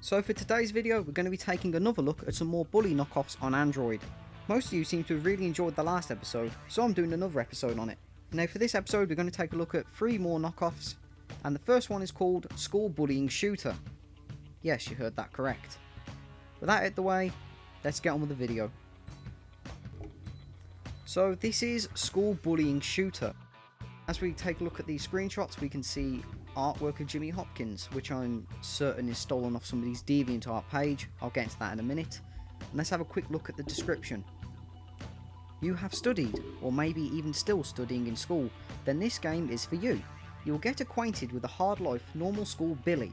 So for today's video, we're going to be taking another look at some more bully knockoffs on Android. Most of you seem to have really enjoyed the last episode, so I'm doing another episode on it. Now for this episode, we're going to take a look at 3 more knockoffs, and the first one is called School Bullying Shooter. Yes, you heard that correct. With that out of the way, let's get on with the video. So this is School Bullying Shooter. As we take a look at these screenshots, we can see artwork of Jimmy Hopkins, which I'm certain is stolen off somebody's DeviantArt page. I'll get into that in a minute. And let's have a quick look at the description. You have studied, or maybe even still studying in school, then this game is for you. You'll get acquainted with a hard life, normal school Billy.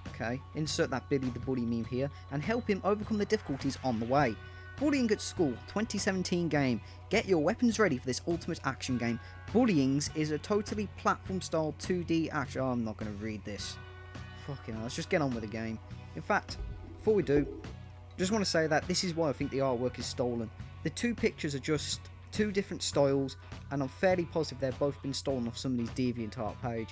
Okay, insert that Billy the Bully meme here, and help him overcome the difficulties on the way. Bullying at School 2017 game. Get your weapons ready for this ultimate action game. Bullyings is a totally platform style 2D action. Oh, I'm not going to read this. Fucking hell, let's just get on with the game. In fact, before we do, just want to say that this is why I think the artwork is stolen. The 2 pictures are just 2 different styles, and I'm fairly positive they've both been stolen off somebody's DeviantArt page.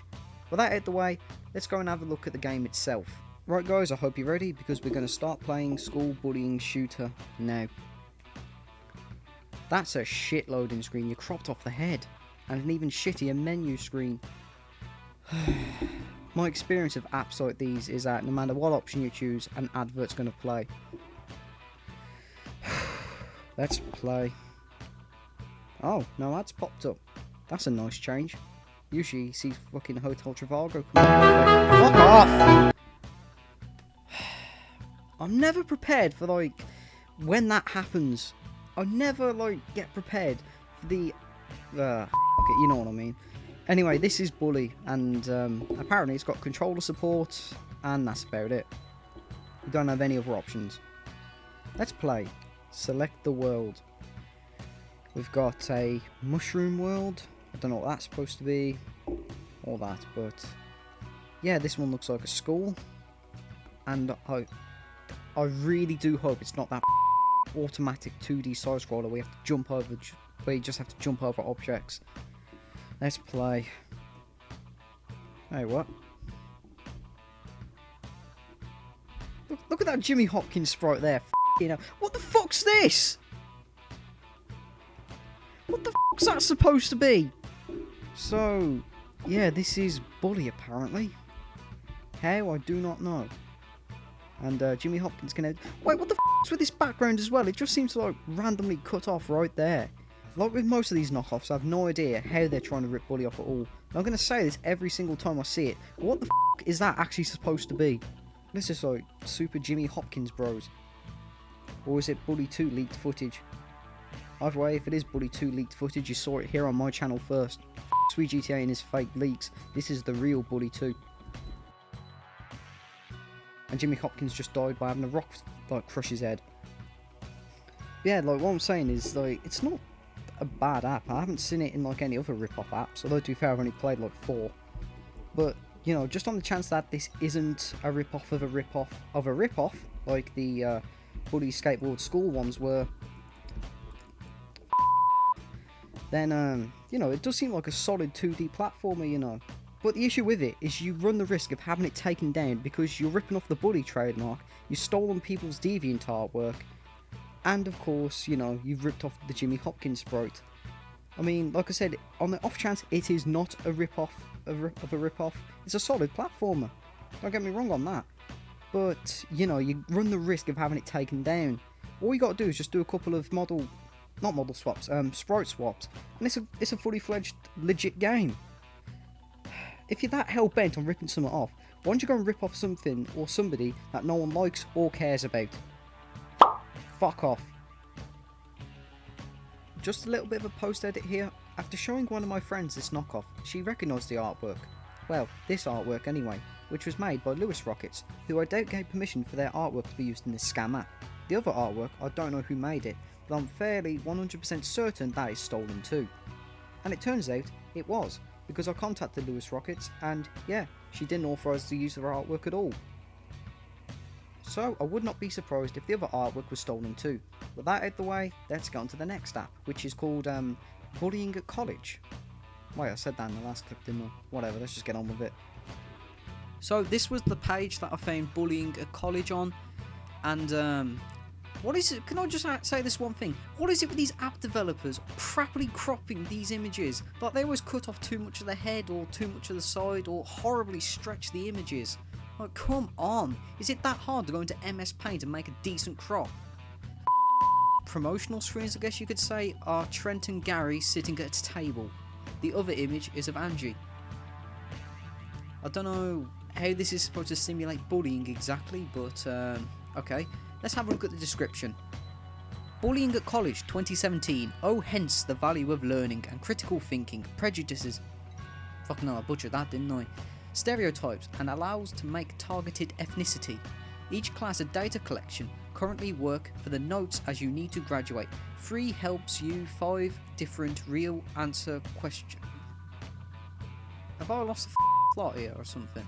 With that out of the way, let's go and have a look at the game itself. Right guys, I hope you're ready, because we're going to start playing School Bullying Shooter now. That's a shit loading screen, you cropped off the head, and an even shittier menu screen. My experience of apps like these is that no matter what option you choose, an advert's going to play. Let's play. Oh, no ads popped up. That's a nice change. Usually you see fucking Hotel Trivago come up. Fuck off! I'm never prepared for, like, when that happens. I never, like, get prepared for the... you know what I mean. Anyway, this is Bully, and apparently it's got controller support, and that's about it. We don't have any other options. Let's play. Select the world. We've got a mushroom world. I don't know what that's supposed to be. All that, but... yeah, this one looks like a school. And I really do hope it's not that automatic 2D side scroller where you have to jump over, where you just have to jump over objects. Let's play. Hey, what? Look at that Jimmy Hopkins sprite there. You know, what the fuck's this? What the fuck's that supposed to be? So, yeah, this is Bully apparently. How? I do not know. And Jimmy Hopkins can... wait, what the f***'s with this background as well? It just seems to, like, randomly cut off right there. Like with most of these knockoffs, I have no idea how they're trying to rip Bully off at all. And I'm going to say this every single time I see it. What the f*** is that actually supposed to be? This is like Super Jimmy Hopkins bros. Or is it Bully 2 leaked footage? Either way, if it is Bully 2 leaked footage, you saw it here on my channel first. Sweet GTA and his fake leaks. This is the real Bully 2. And Jimmy Hopkins just died by having a rock, like, crush his head. Yeah, like, what I'm saying is, like, it's not a bad app. I haven't seen it in, like, any other rip-off apps. Although, to be fair, I've only played, like, 4. But, you know, just on the chance that this isn't a rip-off of a rip-off of a rip-off, like the Bully Skateboard School ones were, then, you know, it does seem like a solid 2D platformer, you know. But the issue with it is you run the risk of having it taken down because you're ripping off the Bully trademark, you've stolen people's DeviantArt work, and of course, you know, you've ripped off the Jimmy Hopkins sprite. I mean, like I said, on the off chance it is not a rip-off of a rip-off, it's a solid platformer. Don't get me wrong on that. But, you know, you run the risk of having it taken down. All you got to do is just do a couple of sprite swaps, and it's a fully fledged, legit game. If you're that hell-bent on ripping something off, why don't you go and rip off something or somebody that no one likes or cares about? Fuck off. Just a little bit of a post-edit here. After showing one of my friends this knockoff, she recognised the artwork. Well, this artwork anyway, which was made by LewisRockets, who I doubt gave permission for their artwork to be used in this scam app. The other artwork, I don't know who made it, but I'm fairly 100% certain that is stolen too. And it turns out, it was. Because I contacted LewisRockets, and yeah, she didn't authorise the use of her artwork at all. So I would not be surprised if the other artwork was stolen too. With that out the way, let's get on to the next app, which is called Bullying at College. Wait, I said that in the last clip, didn't I? Whatever, let's just get on with it. So this was the page that I found bullying at college on, and what is it? Can I just say this one thing? What is it with these app developers crappily cropping these images? Like they always cut off too much of the head or too much of the side or horribly stretch the images. Like come on, is it that hard to go into MS Paint and make a decent crop? Promotional screens, I guess you could say, are Trent and Gary sitting at a table. The other image is of Angie. I don't know how this is supposed to simulate bullying exactly, but okay. Let's have a look at the description. Bullying at college 2017. Oh, hence the value of learning and critical thinking, prejudices. Fucking hell, I butchered that, didn't I? Stereotypes and allows to make targeted ethnicity. Each class a data collection. Currently work for the notes as you need to graduate. 3 helps you 5 different real answer questions. Have I lost the plot here or something?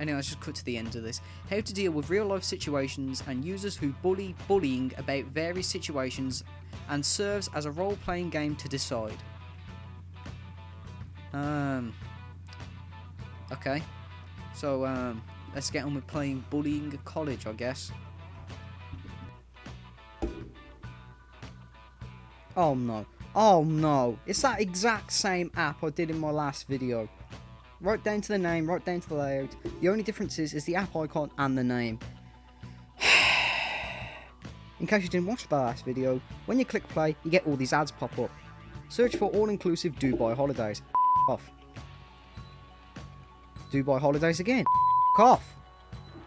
Anyway, let's just cut to the end of this. How to deal with real life situations and users who bullying about various situations and serves as a role playing game to decide. Okay. So, let's get on with playing bullying at college, I guess. Oh no. Oh no. It's that exact same app I did in my last video. Right down to the name, right down to the layout. The only difference is the app icon and the name. In case you didn't watch the last video, when you click play, you get all these ads pop up. Search for all-inclusive Dubai holidays. Off. Dubai holidays again. Off.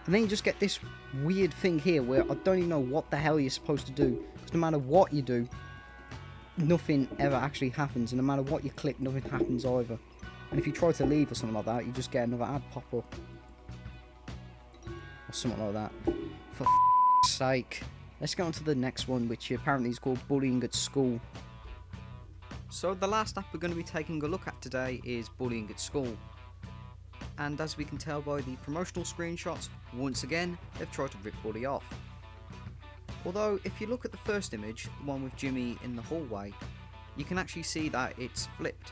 And then you just get this weird thing here where I don't even know what the hell you're supposed to do. Because no matter what you do, nothing ever actually happens. And no matter what you click, nothing happens either. And if you try to leave or something like that, you just get another ad pop up. Or something like that. For f***'s sake. Let's go on to the next one, which apparently is called Bullying at School. So the last app we're going to be taking a look at today is Bullying at School. And as we can tell by the promotional screenshots, once again, they've tried to rip Bully off. Although, if you look at the first image, the one with Jimmy in the hallway, you can actually see that it's flipped.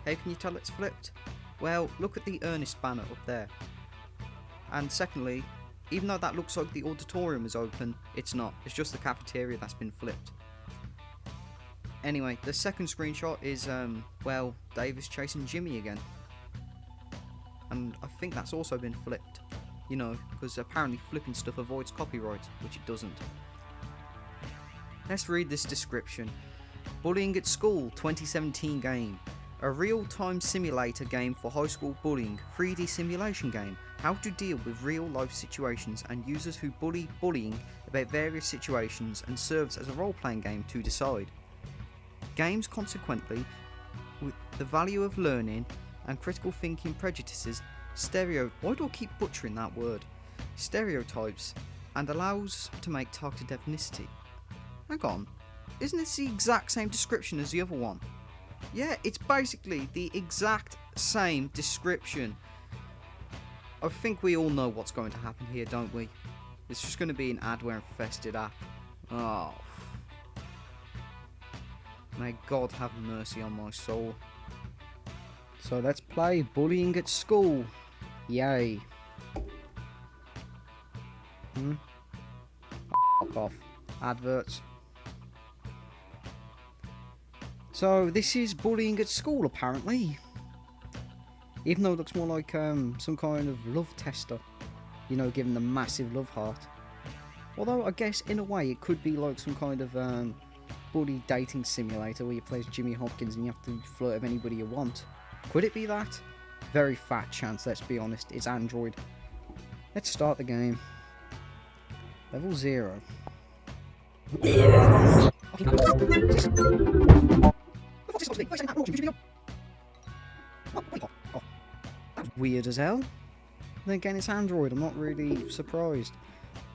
How can you tell it's flipped? Well, look at the Ernest banner up there. And secondly, even though that looks like the auditorium is open, it's not. It's just the cafeteria that's been flipped. Anyway, the second screenshot is, well, Dave is chasing Jimmy again. And I think that's also been flipped. You know, because apparently flipping stuff avoids copyright, which it doesn't. Let's read this description. Bullying at School 2017 game. A real-time simulator game for high school bullying, 3D simulation game. How to deal with real-life situations and users who bullying about various situations and serves as a role-playing game to decide. Games consequently, with the value of learning and critical thinking prejudices, why do I keep butchering that word? Stereotypes, and allows to make targeted ethnicity. Hang on, isn't this the exact same description as the other one? Yeah, it's basically the exact same description. I think we all know what's going to happen here, don't we? It's just going to be an adware-infested app. Oh. May God have mercy on my soul. So let's play Bullying at School. Yay. Fuck off. Adverts. So this is Bullying at School apparently. Even though it looks more like some kind of love tester. You know, giving the massive love heart. Although I guess in a way it could be like some kind of bully dating simulator where you play as Jimmy Hopkins and you have to flirt with anybody you want. Could it be that? Very fat chance, let's be honest. It's Android. Let's start the game. Level 0. That's weird as hell. Then again, it's Android. I'm not really surprised.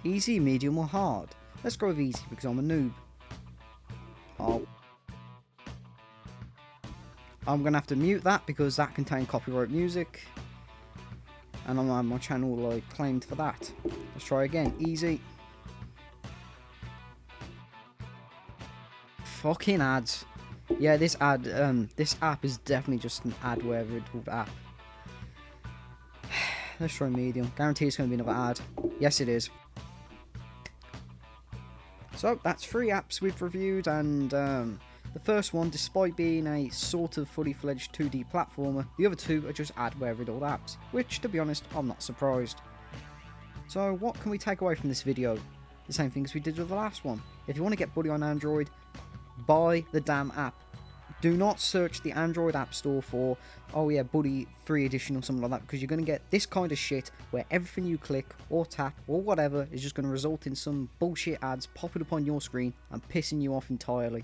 Easy, medium, or hard? Let's go with easy because I'm a noob. Oh. I'm gonna have to mute that because that contained copyright music, and I'm on my channel like claimed for that. Let's try again. Easy. Fucking ads. Yeah, this app is definitely just an ad-wearable app. Let's try medium. Guarantee it's going to be another ad. Yes, it is. So that's 3 apps we've reviewed, and the first one, despite being a sort of fully fledged 2D platformer, the other 2 are just ad-wearable apps, which, to be honest, I'm not surprised. So what can we take away from this video? The same thing as we did with the last one. If you want to get Buddy on Android, buy the damn app. Do not search the Android App Store for, oh yeah, Buddy 3 edition or something like that, because you're going to get this kind of shit where everything you click or tap or whatever is just going to result in some bullshit ads popping up on your screen and pissing you off entirely.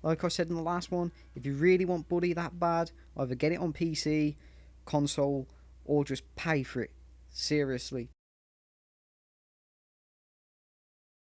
Like I said in the last one, if you really want Buddy that bad, either get it on PC, console, or just pay for it. Seriously.